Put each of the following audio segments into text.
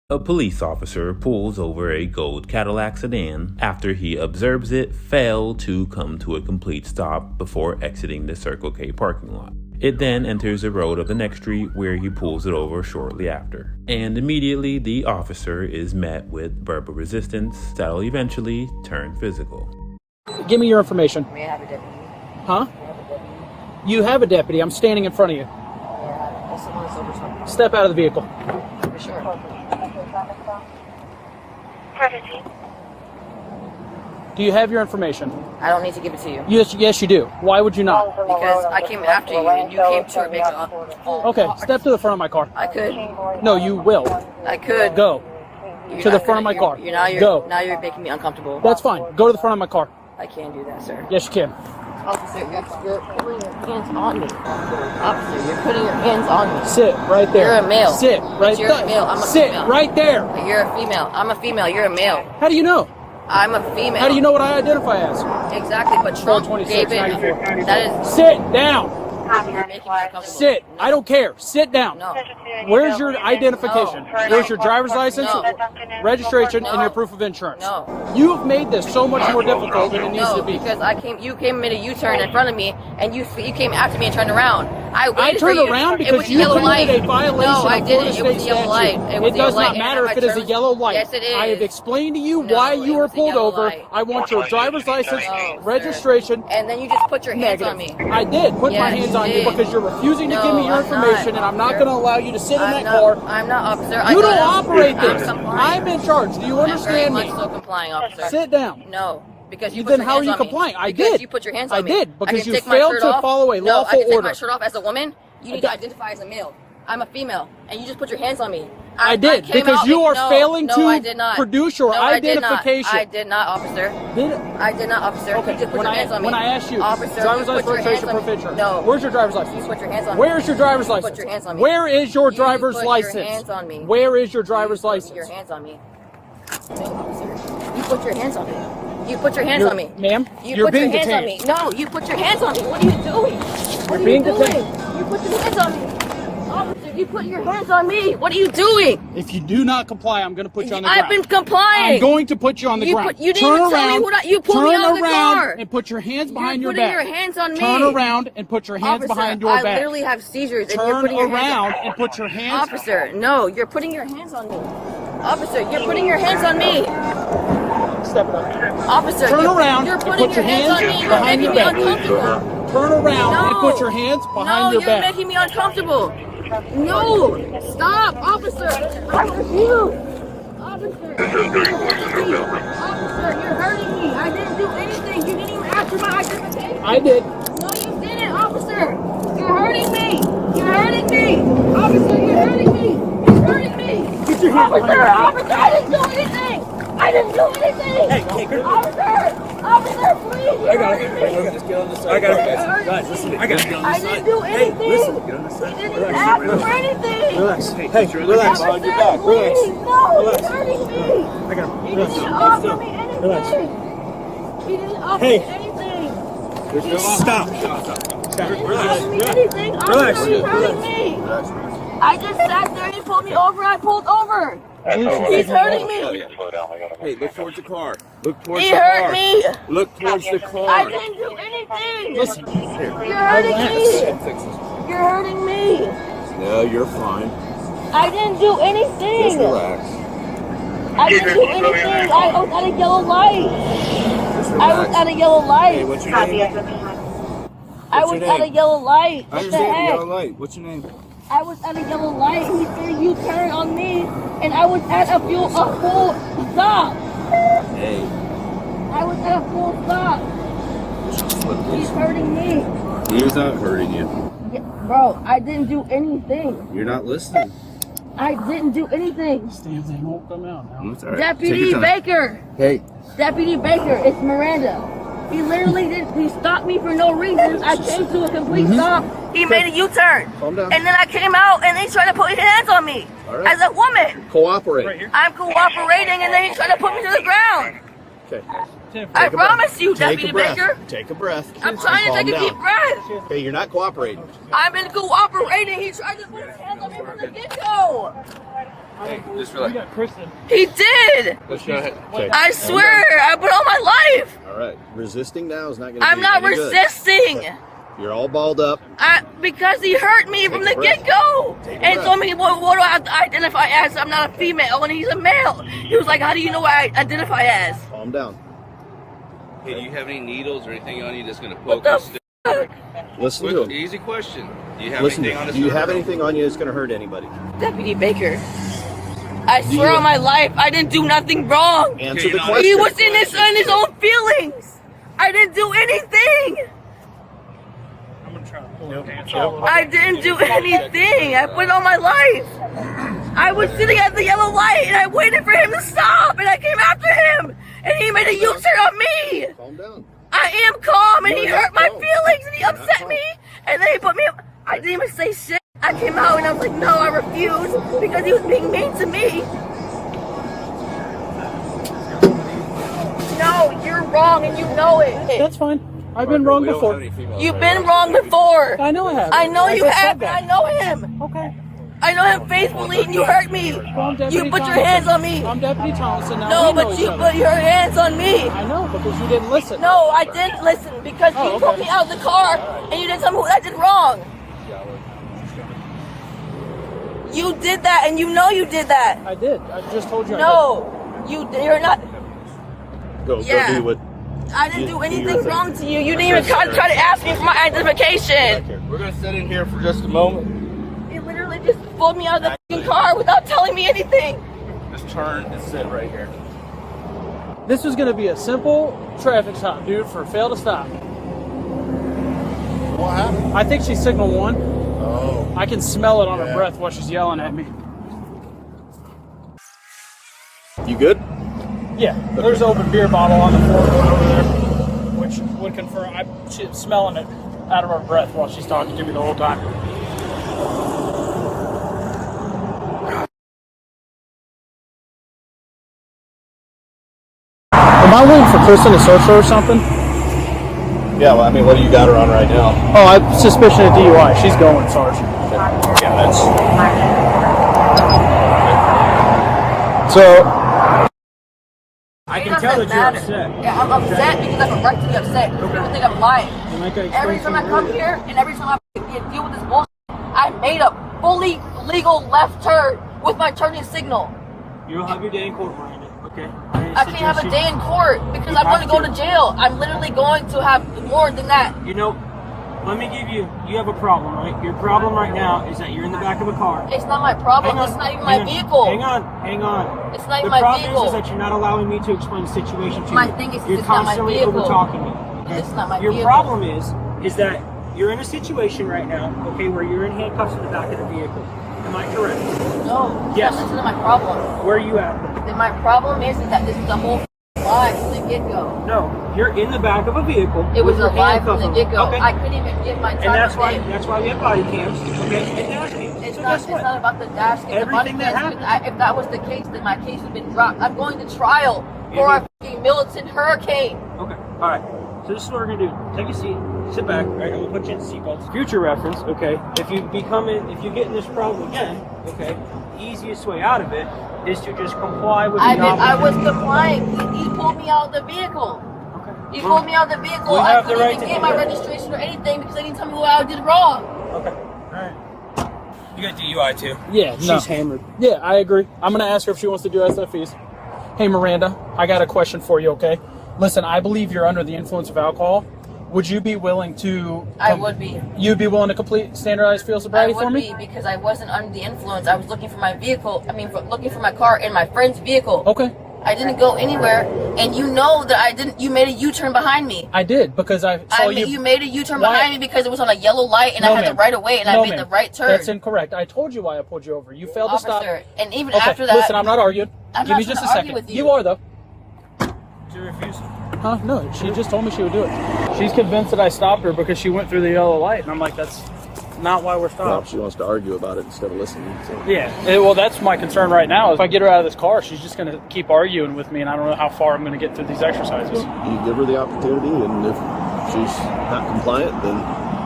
A police officer pulls over a gold Cadillac sedan after he observes it fail to come to a complete stop before exiting the Circle K parking lot. It then enters the road of the next street where he pulls it over shortly after. And immediately the officer is met with verbal resistance that'll eventually turn physical. Give me your information. May I have a deputy? Huh? You have a deputy. I'm standing in front of you. Yeah, this someone is over something. Step out of the vehicle. For sure. Do you have your information? I don't need to give it to you. Yes, you do. Why would you not? Because I came after you and you came to make a... Okay, step to the front of my car. I could. No, you will. I could. Go. To the front of my car. Go. Now you're making me uncomfortable. That's fine. Go to the front of my car. I can't do that, sir. Yes, you can. Officer, you're putting your hands on me. Officer, you're putting your hands on me. Sit right there. You're a male. Sit right there. You're a male. I'm a Sit female. right there. You're a female. I'm a female. You're a male. How do you know? I'm a female. How do you know what I identify as? Exactly, but Trump gave it. 426, That is... Sit down. You're making me uncomfortable. Sit. I don't care. Sit down. No. Where's your identification? No. Where's your driver's license, No. registration, No. and your proof of insurance? No. You've made this so much more difficult than it needs No, to be. because you came and made a U-turn in front of me, and you came after me and turned around. I turned for you. around It because was you yellow committed light. a violation No, I of didn't. Florida It was state a yellow light. statute. It was It a yellow does not light, matter and if it is a my yellow light. Yes, it is. I have explained to you No, why you it were was a pulled yellow over. light. I want your driver's license, No, registration. And then you just put your hands Negative. on me. I did put my Yes, hands you on you did. because you're refusing to No, give me your I'm information, not, and I'm not officer. going to allow you to sit in I'm that not, car. I'm not, officer. You don't operate I'm this. complying. I'm in charge. Do you I'm very understand much me? so complying, officer. Sit down. No. Because you put Then your how hands are you on me. complying? I Because did. you put your hands on I me. did, because I can you take my failed shirt to off. follow a No, lawful I can take order. my shirt off as a woman. You need to identify as a male. I'm a female, and you just put your hands on me. I did, came because out you are no, failing no, to I did not. produce your no, identification. I did not, officer. Did I did not, officer. Okay, You just put your hands on me. when I asked you, officer, driver's you license, put your hands registration, on proof me. of insurance. No. Where's your driver's You license? put your hands on me. Where's your driver's You license? put your hands on me. Where is your You driver's put license? Your hands on me. Where is your driver's You put license? Your hands on me. No, officer. You put your hands on me. You put your hands on me. Ma'am, You you're put being your hands on detained. me. No, you put your hands on me. What are you doing? What are being you doing? detained. You put your hands on me. Officer, you put your hands on me. What are you doing? If you do not comply, I'm going to put you on the I've ground. been complying. I'm going to put you on the You ground. put- you didn't Turn even tell me around. what you pulled me turn out of the around car. and put your hands behind You're your back. putting your hands on me. Turn around and put your hands Officer, behind your I back. literally have seizures, and you're Turn putting your around hands and put your hands. Officer, no, you're putting your hands on me. Officer, you're putting your hands on me. Step it up. Officer, Turn around you're and putting put your hands on me. You're behind making your me back. uncomfortable. Turn around No. and put your hands behind your you're back. making me uncomfortable. No, stop, officer. I refuse. Officer, Officer, you're hurting me. I didn't do anything. You didn't even ask for my identification. I did. No, you didn't, officer. You're hurting me. You're hurting me. Officer, you're hurting me. You're hurting me. Get your hands behind your back. Officer, I didn't do anything. I didn't do anything. Hey, take her. Officer, please. You're hurting me. Just get on the side. I got it, guys. Listen, I got to get on the I side. didn't do anything. Hey, listen, get on the side. You didn't ask for anything. Relax. Hey, relax. Officer, On your back. Relax. please. No, Relax. you're hurting me. I got He it. didn't offer me anything. Relax. He didn't offer Hey. me anything. Stop. He didn't Relax. offer me anything. Relax. Officer, he's hurting me. I just sat there and he pulled me over. I pulled over. He's hurting me. Hey, look towards the car. Look towards He the hurt car. me. Look towards the I car. didn't do anything. Listen. You're hurting me. You're hurting me. No, you're fine. I didn't do Just anything. relax. I didn't do anything. I was at a yellow light. Just I relax. was at a yellow Hey, light. what's your name? I what's was your at a name? yellow light. I What the understand the heck? yellow light. What's your name? I was at a yellow light. He said you turn on me, and I was at a full stop. Hey. I was at a full stop. He's hurting me. He was not hurting you. Yeah, bro, I didn't do anything. You're not listening. I didn't do anything. Damn, they won't come out now. It's all right. Take Deputy your time. Baker. Hey. Deputy Baker, it's Miranda. He literally he stopped me for no reason. I came to a complete stop. He made a U-turn. Calm down. And then I came out and he tried to put his hands on me. All right. As a woman. Cooperate. I'm cooperating and then he tried to put me to the ground. Okay. I promise you, Take Deputy a breath. Baker. Take a breath. I'm trying to Calm take a down. deep breath. Hey, you're not cooperating. I've been cooperating. He tried to put his hands on me from the get-go. Hey, just relax. You got Kristen. He did. Let's go ahead. Okay. I swear, I put all my life. All right. Resisting now is not going to I'm be not any good. resisting. You're all balled up. Because he hurt me from the get-go and told me what do I have to identify as? I'm not a female and he's a male. He was like, how do you know what I identify as? Calm down. Hey, do you have any needles or anything on you that's going to What poke the us? fuck? Listen to Quick, him. easy question. Do you have Listen to anything on him. us? Do you have anything on you that's going to hurt anybody? Deputy Baker, I swear on my life, I didn't do nothing wrong. Answer Okay, the you're not- question. He was in his own feelings. I didn't do anything. I'm gonna try to pull her pants up. I didn't do anything. I put on my life. I was sitting at the yellow light and I waited for him to stop and I came after him and he made a U-turn on me. Calm down. I am calm and he You're not hurt my calm. feelings and he You're not upset calm. me and then he put me up. I didn't even say shit. I came out and I was like, no, I refuse because he was being mean to me. No, you're wrong and you know it. That's fine. I've been wrong We don't have before. any females You've right been now. wrong before. I know I have. I know I you just have, said but I that. know him. Okay. I know him faithfully and you hurt me. Well, I'm Deputy You put your Thompson. hands on me. I'm Deputy Thompson now. No, we know but each you other. put your hands on me. I know, because you didn't listen. No, I didn't listen because Oh, you okay. put me out of the car and you didn't tell me what I did wrong. You did that and you know you did that. I did. I just told you I No, you're not. Go Yeah. do what. I didn't You- do do anything your thing. wrong to you. You didn't even try to ask me for my identification. We're going to sit in here for just a moment. You literally just pulled me out of the fucking car without telling me anything. Just turn and sit right here. did. This was going to be a simple traffic stop, dude, for fail to stop. What happened? I think she's signal one. Oh. I can smell it on her Yeah. breath while she's yelling at me. You good? Yeah, there's an open beer bottle on the floor over there, which would confirm she's smelling it out of her breath while she's talking to me the whole time. Am I waiting for Kristen to search her or something? Yeah, well, I mean, what do you got her on right now? Oh, I have suspicion of DUI. She's going, Sarge. Yeah, that's. So, I It can tell that doesn't you're matter. upset. Yeah, I'm upset because I have a right to be upset. People think I'm lying. And like I Every explained time I to you come earlier. here and every time I deal with this bullshit, I made a fully legal left turn with my turning signal. You'll have your day in court, Miranda. Okay. I can't have a day in court because I'm going to go to jail. I'm literally going to have more than that. You know, let me give you have a problem, right? Your problem right now is that you're in the back of a car. It's not my problem. It's not even my vehicle. Hang on. It's not The even my problem vehicle. is that you're not allowing me to explain the situation to you. My thing is you're it's not my constantly vehicle. over-talking me. Okay? It's not my Your vehicle. problem is that you're in a situation right now, okay, where you're in handcuffs in the back of the vehicle. Am I correct? No. Yes. That's not my problem. Where are you at? Then my problem is that this is a whole lie from the get-go. No, you're in the back of a vehicle. It was with a your lie from handcuffs the on. get-go. Okay. I couldn't even get my time And that's of why day. we have body cams. Okay. And dash cams. It's So not. guess It's what? not about the dash cam. Everything The that body cam, happens- if that was the case, then my case would have been dropped. I'm going to trial for a fucking militant hurricane. Okay, alright. So this is what we're gonna do. Take a seat, sit back, right? I'm gonna put you in seatbelts. Future reference, okay? If you get in this problem again, okay, the easiest way out of it is to just comply with the I was complying. He pulled me out of the vehicle. Okay. He pulled me out of the vehicle. We I have the couldn't right even to get do my that. registration or anything because they didn't tell me what I did wrong. Okay. Alright. You got DUI too. Yeah, no. She's hammered. Yeah, I agree. I'm going to ask her if she wants to do SFEs. Hey, Miranda, I got a question for you, okay? Listen, I believe you're under the influence of alcohol. Would you be willing to... I would be. You'd be willing to complete standardized field I sobriety for would me? be because I wasn't under the influence. I was looking for my vehicle. Looking for my car in my friend's vehicle. Okay. I didn't go anywhere, and you know that I didn't. You made a U-turn behind me. I did, because I saw You made a U-turn Why- behind me because it was on a yellow light, and No, I had ma'am. the right of way, and No, I made ma'am. the right turn. That's incorrect. I told you why I pulled you over. You failed to stop. Officer, and even Okay, after that, listen, I'm not arguing. I'm Give not me trying just a to argue second. with you. You are, though. To refuse. Huh? No, she just told me she would do it. She's convinced that I stopped her because she went through the yellow light, and I'm like, that's not why we're Well, stopped. she wants to argue about it instead of listening. So. Yeah, well, that's my concern right now. If I get her out of this car, she's just going to keep arguing with me, and I don't know how far I'm going to get through these exercises. You give her the opportunity, and if she's not compliant, then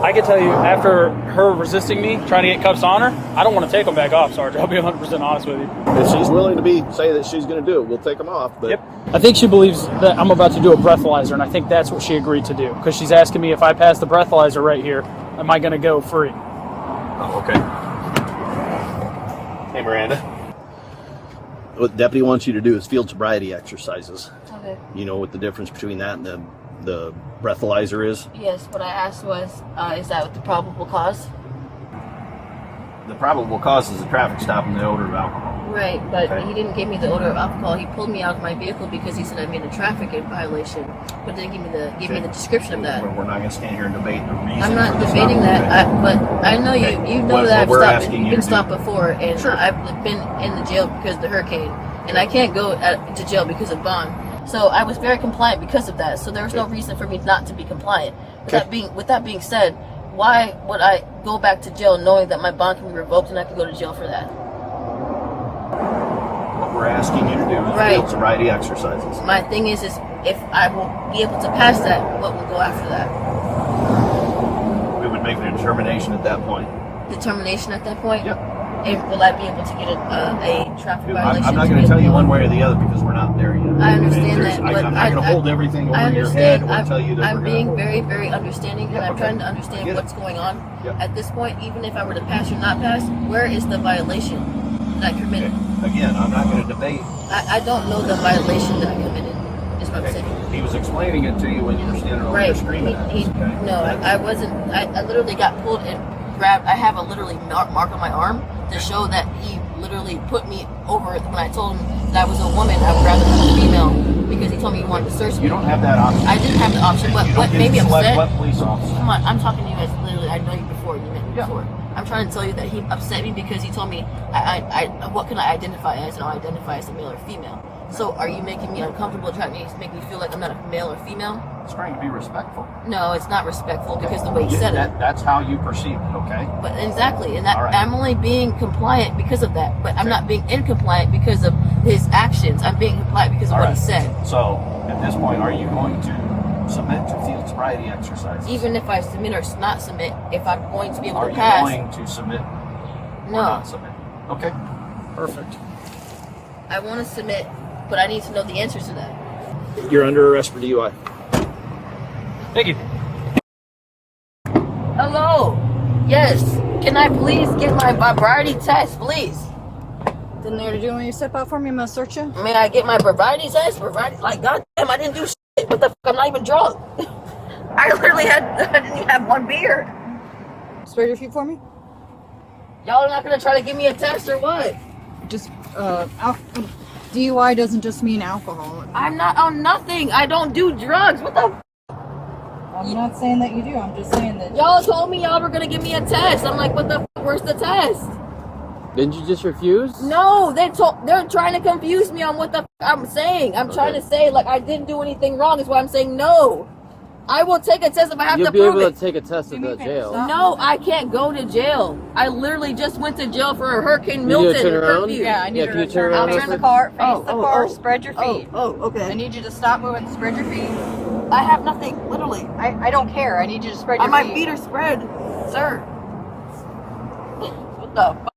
I can tell you, after her resisting me, trying to get cuffs on her, I don't want to take them back off, Sergeant. I'll be 100% honest with you. If she's willing to say that she's going to do it, we'll take them off. But Yep. I think she believes that I'm about to do a breathalyzer, and I think that's what she agreed to do. Because she's asking me if I pass the breathalyzer right here, am I going to go free? Oh, okay. Hey, Miranda. What the deputy wants you to do is field sobriety exercises. Okay. You know what the difference between that and the breathalyzer is? Yes, what I asked was, is that what the probable cause? The probable cause is a traffic stop and the odor of alcohol. Right, but Okay. he didn't give me the odor of alcohol. He pulled me out of my vehicle because he said I made a traffic violation, but didn't give me the description of that. We're not going to stand here and debate the reason. I'm not for the debating stop. that, Okay. but I know Okay. you know What that we're I've asking you been to do- stopped before, and Sure. I've been in the jail because of the hurricane, and I can't go to jail because of bond. So I was very compliant because of that. So there was no reason for me not to be compliant. With that being said, why would I go back to jail knowing that my bond can be revoked and I can go to jail for that? What we're asking you to do is Right. field sobriety exercises. My thing is if I will be able to pass that, what will go after that? We would make a determination at that point. Determination at that point? Yep. And will I be able to get a traffic violation? I'm not going to tell you one way or the other because we're not there yet. I understand that, but I'm not going to hold everything over your head or tell you that I'm we're being gonna, very, very understanding, and I'm okay. trying to I understand get it. what's going on. Yep. At this point, even if I were to pass or not pass, where is the violation that I committed? Again, I'm not going to debate. I don't know the violation that I committed, is what I'm saying. He was explaining it to you when you were standing over there Right. screaming at us. Okay? No, I wasn't. I literally got pulled and grabbed. I have a literally mark on my arm to show that he literally put me over when I told him that I was a woman. I would rather be a female because he told me he wanted to search me. You don't have that option. I didn't have the option, but You what don't get made me to select upset? what police officer. Come on, I'm talking to you as literally. I know you before. You met me Yeah. before. I'm trying to tell you that he upset me because he told me what can I identify as, and I'll identify as a male or female. So are you making me uncomfortable, trying to make me feel like I'm not a male or female? It's trying to be respectful. No, it's not respectful because the way he said it. That's how you perceive it, okay? But exactly, and that All right. I'm only being compliant because of that. But I'm not being incompliant because of his actions. I'm being compliant because of All what right. he said. So, at this point, are you going to submit to field sobriety exercises? Even if I submit or not submit, if I'm going to be able Are to you pass, going to submit or no, not submit? Okay. Perfect. I want to submit, but I need to know the answers to that. You're under arrest for DUI. Thank you. Hello. Yes. Can I please get my sobriety test, please? Didn't they do when you step out for me? I'm gonna search you. May I get my sobriety test? Like, goddamn, I didn't do shit. What the fuck? I'm not even drunk. I didn't even have one beer. Spread your feet for me. Y'all are not gonna try to give me a test or what? Just DUI doesn't just mean alcohol. I'm not on nothing. I don't do drugs. What the? I'm not saying that you do. I'm just saying that. Y'all told me y'all were gonna give me a test. I'm like, what the? Where's the test? Didn't you just refuse? No, they're trying to confuse me on what the I'm saying. I'm trying to say like I didn't do anything wrong. Is why I'm saying no. I will take a test if I have You'll to be prove able it. to take a test at the jail. No, I can't go to jail. I literally just went to jail for a Hurricane Can you Milton turn around? curfew. Yeah, I need Yeah, you can you to turn turn around around. real Turn the quick? car, face Oh, the oh, car, oh. spread your feet. Oh, I okay. need you to stop moving, spread your feet. I have nothing, literally. I don't care. I need you to spread your My feet. feet are spread, sir. What the fuck?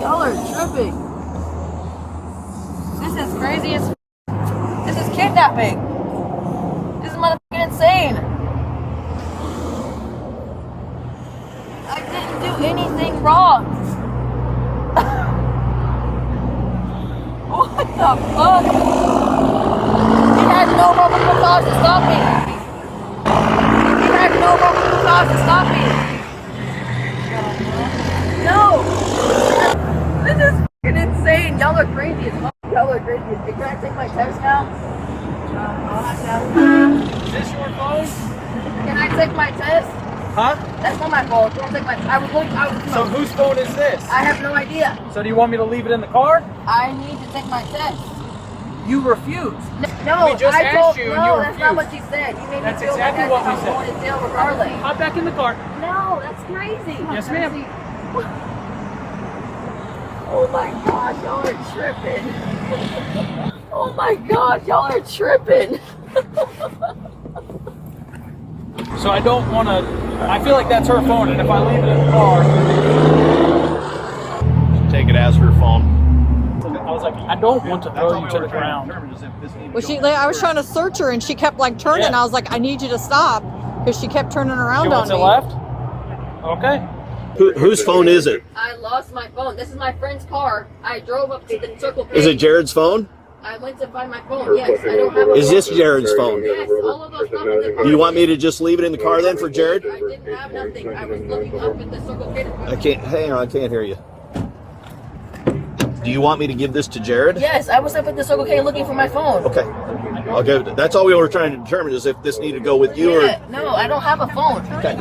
Y'all are tripping. This is crazy as This is kidnapping. This is motherfucking insane. I didn't do anything wrong. What the fuck? He had no probable cause to stop me. He had no probable cause to stop me. No. This is fucking insane. Y'all are crazy as fuck. Y'all are crazy as fuck. Can I take my test now? Is this your phone? Can I take my test? Huh? That's not my fault. Can I take my? I was looking. So whose phone is this? I have no idea. So do you want me to leave it in the car? I need to take my test. You refused. No, We just I asked told you and no. you That's not refused. what you said. You made That's me feel exactly like what we I'm said. going to jail regardless. Hop back in the car. No, that's crazy. Yes, ma'am. Oh my gosh, y'all are tripping. Oh my gosh, y'all are tripping. So I don't want to. I feel like that's her phone, and if I leave it in the car, Take it as her phone. I was like, I don't want to throw you to the ground. Well, I was trying to search her, and she kept like turning. Yeah. I was like, I need you to stop, because she kept turning around She on went me. to left. Okay. Whose phone is it? I lost my phone. This is my friend's car. I drove up to the Circle K. Is it Jared's phone? I went to find my phone. Yes, I don't have a Is phone. this Jared's phone? Yes, all of those stuff in the car. Do you want me to just leave it in the car then for Jared? I didn't have nothing. I was looking up at the Circle K. I can't. Hang on, I can't hear you. Do you want me to give this to Jared? Yes, I was up at the Circle K looking for my phone. Okay. I'll give it. That's all we were trying to determine is if this needed to go with you or. No, I don't have a phone. Okay.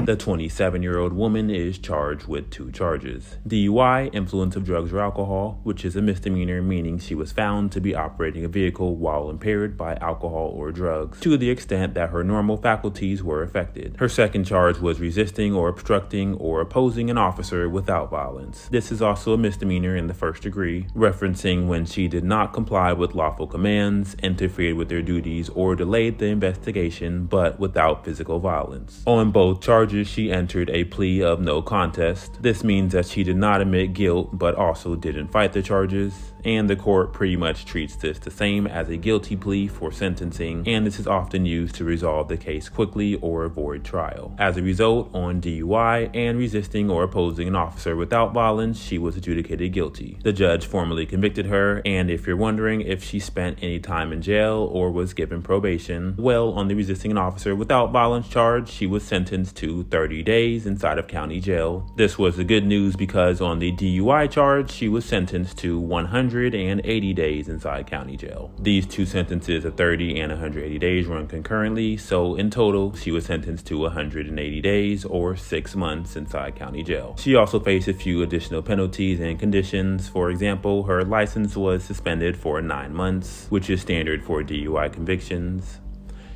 The 27-year-old woman is charged with 2 charges. DUI, influence of drugs or alcohol, which is a misdemeanor, meaning she was found to be operating a vehicle while impaired by alcohol or drugs, to the extent that her normal faculties were affected. Her second charge was resisting or obstructing or opposing an officer without violence. This is also a misdemeanor in the first degree, referencing when she did not comply with lawful commands, interfered with their duties, or delayed the investigation, but without physical violence. On both charges, she entered a plea of no contest. This means that she did not admit guilt, but also didn't fight the charges, and the court pretty much treats this the same as a guilty plea for sentencing, and this is often used to resolve the case quickly or avoid trial. As a result, on DUI and resisting or opposing an officer without violence, she was adjudicated guilty. The judge formally convicted her, and if you're wondering if she spent any time in jail or was given probation, well, on the resisting an officer without violence charge, she was sentenced to 30 days inside of county jail. This was the good news because on the DUI charge, she was sentenced to 180 days inside county jail. These 2 sentences of 30 and 180 days run concurrently, so in total, she was sentenced to 180 days or 6 months inside county jail. She also faced a few additional penalties and conditions. For example, her license was suspended for 9 months, which is standard for DUI convictions.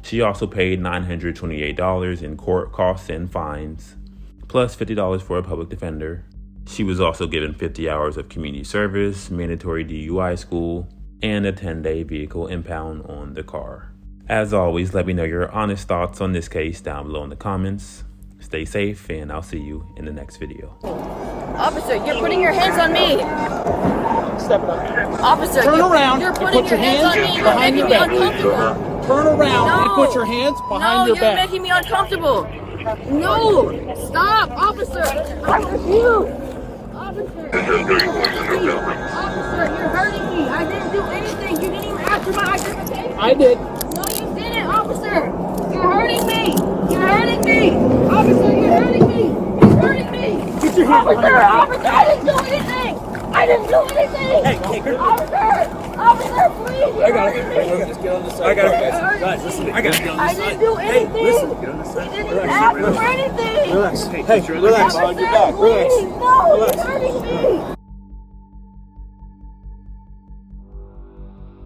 She also paid $928 in court costs and fines, plus $50 for a public defender. She was also given 50 hours of community service, mandatory DUI school, and a 10-day vehicle impound on the car. As always, let me know your honest thoughts on this case down below in the comments. Stay safe, and I'll see you in the next video. Officer, you're putting your hands on me. Step it up. Officer, Turn around you're and putting put your hands on me. You're behind making your me back. uncomfortable. Turn around and No. put your hands behind your You're back. making me uncomfortable. No, stop, officer. I refuse. Officer, you're hurting me. I didn't do anything. You didn't even ask for my identification. I did. No, you didn't, officer. You're hurting me. You're hurting me. Officer, you're hurting me. You're hurting me. Get your hands behind your back. Officer, I didn't do anything. I didn't do anything. Hey, Officer, please. I got it. Just get on the side. I got it. Guys, listen. I got it. I didn't do anything. Get on the You side. didn't ask for anything. Relax. Hey, Hey, relax. Officer, On your back. Relax. please. No, you're hurting me.